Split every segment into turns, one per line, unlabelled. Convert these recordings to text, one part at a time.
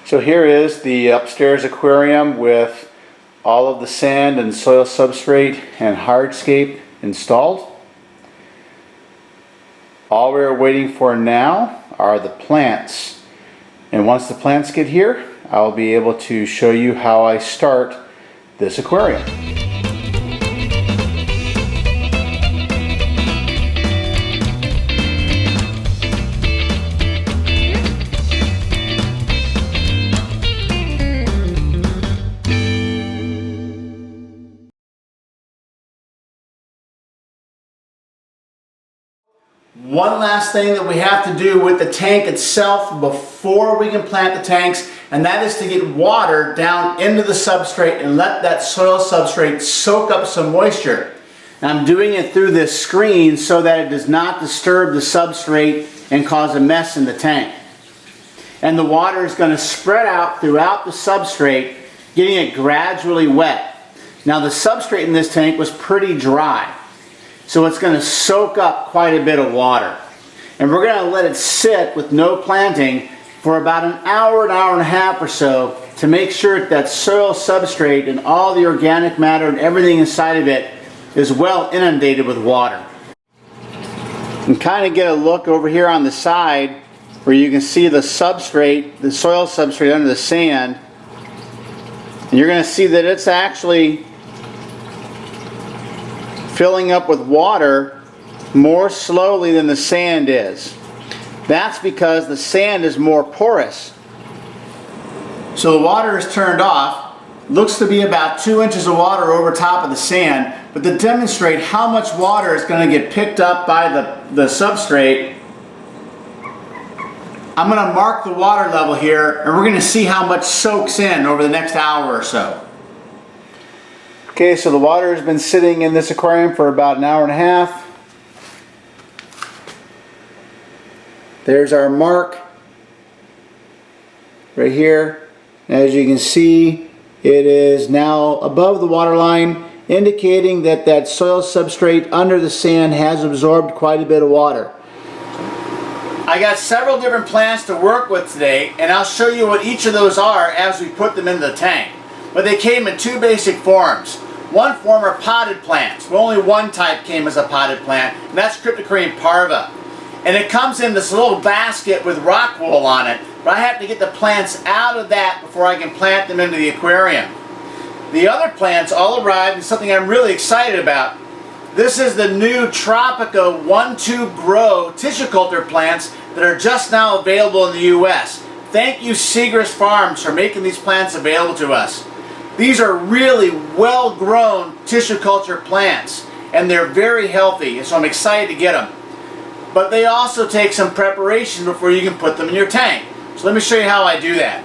So here is the upstairs aquarium with all of the sand and soil substrate and hardscape installed. All we're waiting for now are the plants. And once the plants get here, I'll be able to show you how I start this aquarium. One last thing that we have to do with the tank itself before we can plant the tanks, and that is to get water down into the substrate and let that soil substrate soak up some moisture. And I'm doing it through this screen so that it does not disturb the substrate and cause a mess in the tank. And the water is going to spread out throughout the substrate, getting it gradually wet. Now the substrate in this tank was pretty dry, so it's going to soak up quite a bit of water. And we're going to let it sit with no planting for about an hour and a half or so to make sure that soil substrate and all the organic matter and everything inside of it is well inundated with water. And kind of get a look over here on the side where you can see the substrate, the soil substrate under the sand. And you're going to see that it's actually filling up with water more slowly than the sand is. That's because the sand is more porous. So the water is turned off. Looks to be about 2 inches of water over top of the sand, but to demonstrate how much water is going to get picked up by the substrate, I'm going to mark the water level here, and we're going to see how much soaks in over the next hour or so. Okay, so the water has been sitting in this aquarium for about an hour and a half. There's our mark right here. As you can see, it is now above the water line, indicating that that soil substrate under the sand has absorbed quite a bit of water. I got several different plants to work with today, and I'll show you what each of those are as we put them into the tank. But they came in two basic forms. One form are potted plants. Well, only one type came as a potted plant, and that's Cryptococcus parva. And it comes in this little basket with rock wool on it, but I have to get the plants out of that before I can plant them into the aquarium. The other plants all arrived in something I'm really excited about. This is the new Tropica 1-2 Grow tissue culture plants that are just now available in the U.S. Thank you, Segrist Farms, for making these plants available to us. These are really well-grown tissue culture plants, and they're very healthy, so I'm excited to get them. But they also take some preparation before you can put them in your tank. So let me show you how I do that.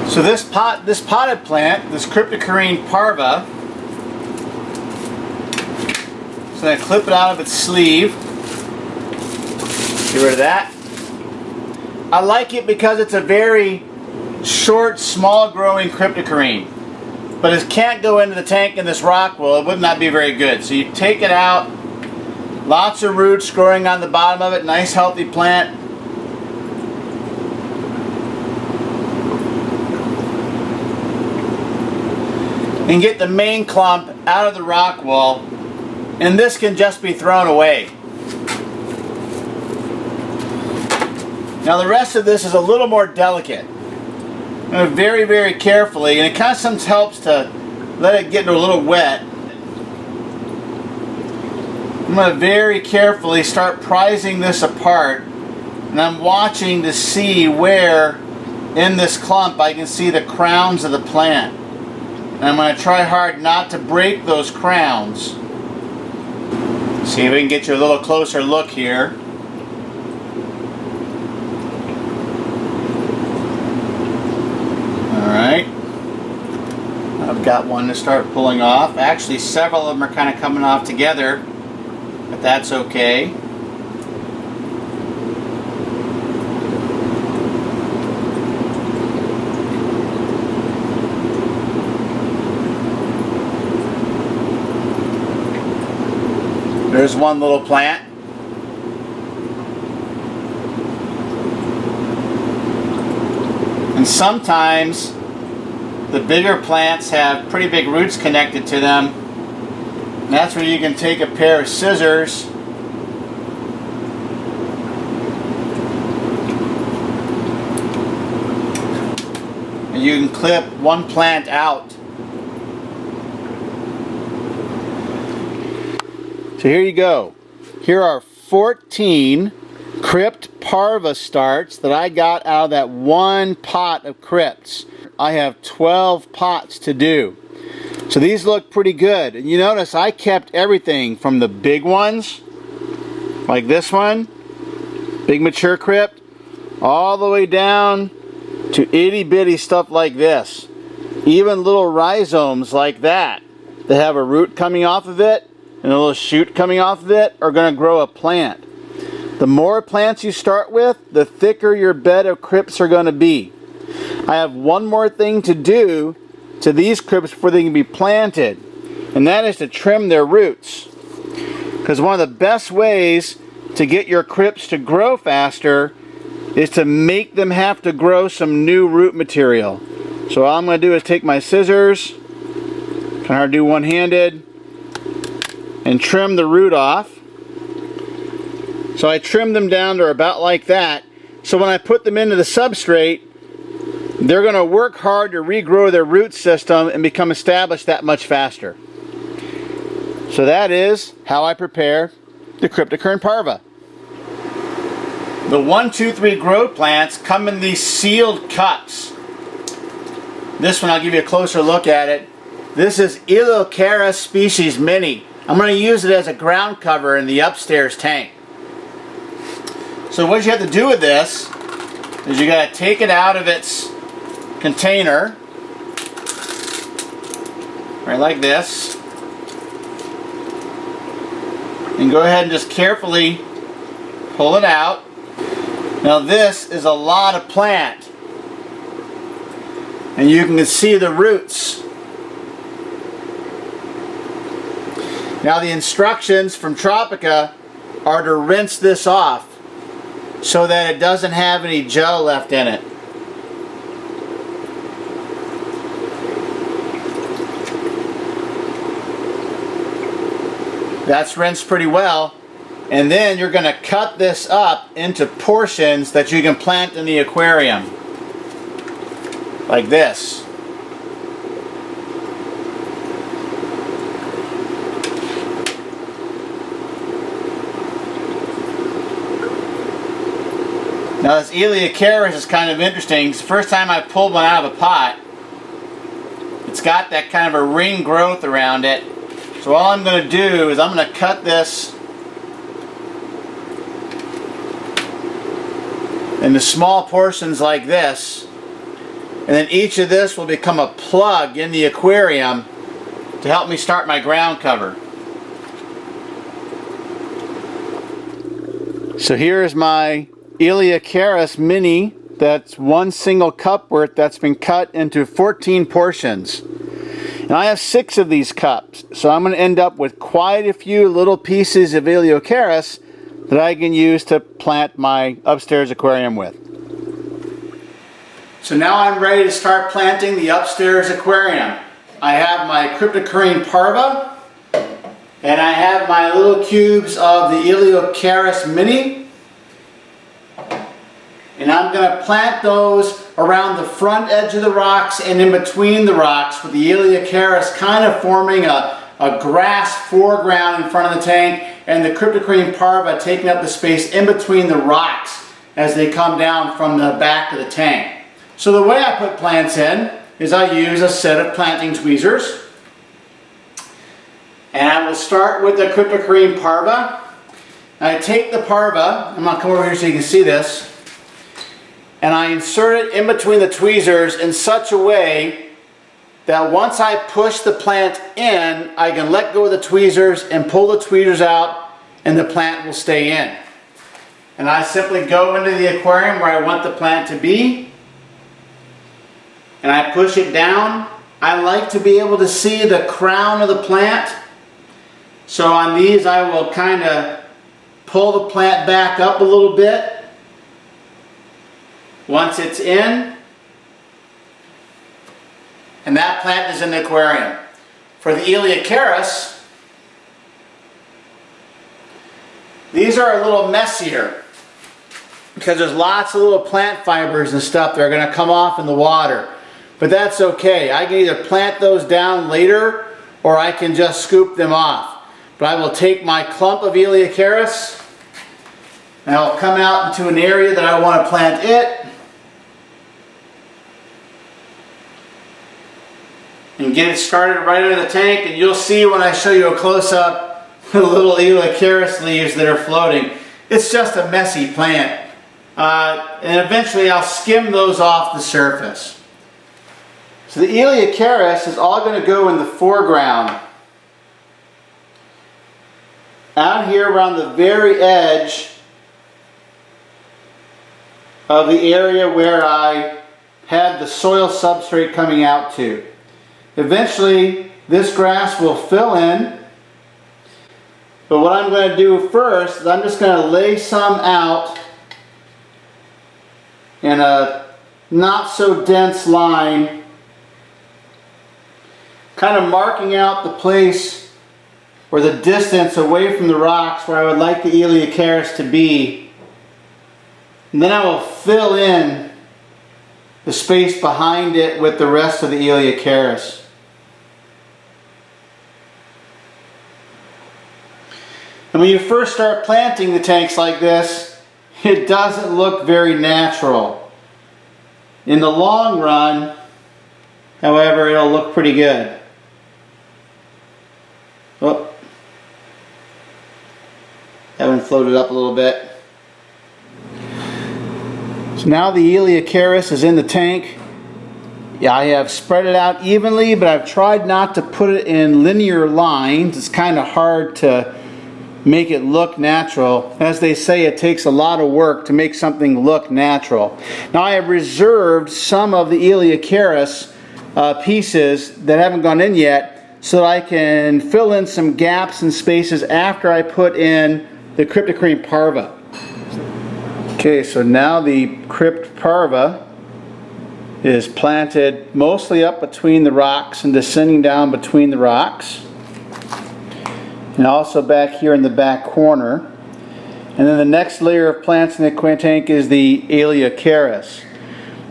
So this potted plant, this Cryptococcus parva, so I clip it out of its sleeve. Get rid of that. I like it because it's a very short, small growing Cryptococcus, but it can't go into the tank in this rock wool. It would not be very good. So you take it out, lots of roots growing on the bottom of it, nice healthy plant. And get the main clump out of the rock wool, and this can just be thrown away. Now the rest of this is a little more delicate. Very, very carefully, and it kind of sometimes helps to let it get a little wet. I'm going to very carefully start prizing this apart, and I'm watching to see where in this clump I can see the crowns of the plant. And I'm going to try hard not to break those crowns. See if we can get you a little closer look here. Alright, I've got one to start pulling off. Actually, several of them are kind of coming off together, but that's okay. There's one little plant. And sometimes the bigger plants have pretty big roots connected to them. And that's where you can take a pair of scissors and you can clip one plant out. So here you go. Here are 14 crypt parva starts that I got out of that one pot of crypts. I have 12 pots to do. So these look pretty good. And you notice I kept everything from the big ones, like this one, big mature crypt, all the way down to itty bitty stuff like this. Even little rhizomes like that have a root coming off of it and a little shoot coming off of it are going to grow a plant. The more plants you start with, the thicker your bed of crypts are going to be. I have one more thing to do to these crypts before they can be planted, and that is to trim their roots. Because one of the best ways to get your crypts to grow faster is to make them have to grow some new root material. So all I'm going to do is take my scissors, kind of do one-handed, and trim the root off. So I trim them down to about like that. So when I put them into the substrate, they're going to work hard to regrow their root system and become established that much faster. So that is how I prepare the cryptocurrent parva. The 1, 2, 3 grow plants come in these sealed cups. This one, I'll give you a closer look at it. This is Eleucharis species mini. I'm going to use it as a ground cover in the upstairs tank. So what you have to do with this is you got to take it out of its container, right like this, and go ahead and just carefully pull it out. Now this is a lot of plant, and you can see the roots. Now the instructions from Tropica are to rinse this off so that it doesn't have any gel left in it. That's rinsed pretty well, and then you're going to cut this up into portions that you can plant in the aquarium, like this. Now this Eleucharis is kind of interesting. It's the first time I pulled one out of a pot. It's got that kind of a ring growth around it. So all I'm going to do is I'm going to cut this into small portions like this, and then each of this will become a plug in the aquarium to help me start my ground cover. So here's my Eleucharis mini. That's one single cup worth that's been cut into 14 portions. And I have 6 of these cups, so I'm going to end up with quite a few little pieces of Eleucharis that I can use to plant my upstairs aquarium with. So now I'm ready to start planting the upstairs aquarium. I have my cryptocurrent parva, and I have my little cubes of the Eleucharis mini. And I'm going to plant those around the front edge of the rocks and in between the rocks, with the Eleucharis kind of forming a grass foreground in front of the tank, and the cryptocurrent parva taking up the space in between the rocks as they come down from the back of the tank. So the way I put plants in is I use a set of planting tweezers. And I will start with the cryptocurrent parva. I take the parva, I'm going to come over here so you can see this, and I insert it in between the tweezers in such a way that once I push the plant in, I can let go of the tweezers and pull the tweezers out, and the plant will stay in. And I simply go into the aquarium where I want the plant to be, and I push it down. I like to be able to see the crown of the plant. So on these I will kind of pull the plant back up a little bit. Once it's in, and that plant is in the aquarium. For the Eleocharis, these are a little messier because there's lots of little plant fibers and stuff that are going to come off in the water. But that's okay. I can either plant those down later or I can just scoop them off. But I will take my clump of Eleocharis and I'll come out into an area that I want to plant it and get it started right under the tank, and you'll see when I show you a close-up the little Eleocharis leaves that are floating. It's just a messy plant. And eventually I'll skim those off the surface. So the Eleocharis is all going to go in the foreground. Out here around the very edge of the area where I had the soil substrate coming out to. Eventually this grass will fill in, but what I'm going to do first is I'm just going to lay some out in a not so dense line, kind of marking out the place or the distance away from the rocks where I would like the Eleocharis to be. And then I will fill in the space behind it with the rest of the Eleocharis. And when you first start planting the tanks like this, it doesn't look very natural. In the long run, however, it'll look pretty good. Oh, that one floated up a little bit. So now the Eleocharis is in the tank. Yeah, I have spread it out evenly, but I've tried not to put it in linear lines. It's kind of hard to make it look natural. As they say, it takes a lot of work to make something look natural. Now I have reserved some of the Eleocharis pieces that haven't gone in yet so that I can fill in some gaps and spaces after I put in the cryptocrene parva. Okay, so now the crypt parva is planted mostly up between the rocks and descending down between the rocks. And also back here in the back corner. And then the next layer of plants in the aquarium tank is the Eleocharis.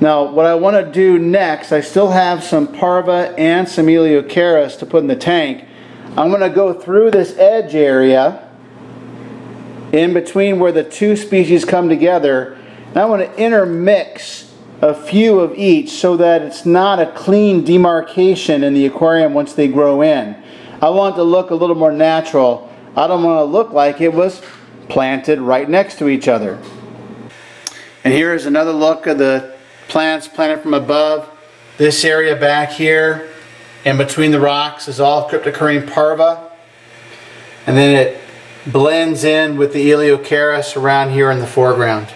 Now what I want to do next, I still have some parva and some Eleocharis to put in the tank. I'm going to go through this edge area in between where the two species come together, and I want to intermix a few of each so that it's not a clean demarcation in the aquarium once they grow in. I want it to look a little more natural. I don't want to look like it was planted right next to each other. And here is another look of the plants planted from above. This area back here in between the rocks is all cryptocrene parva. And then it blends in with the Eleocharis around here in the foreground.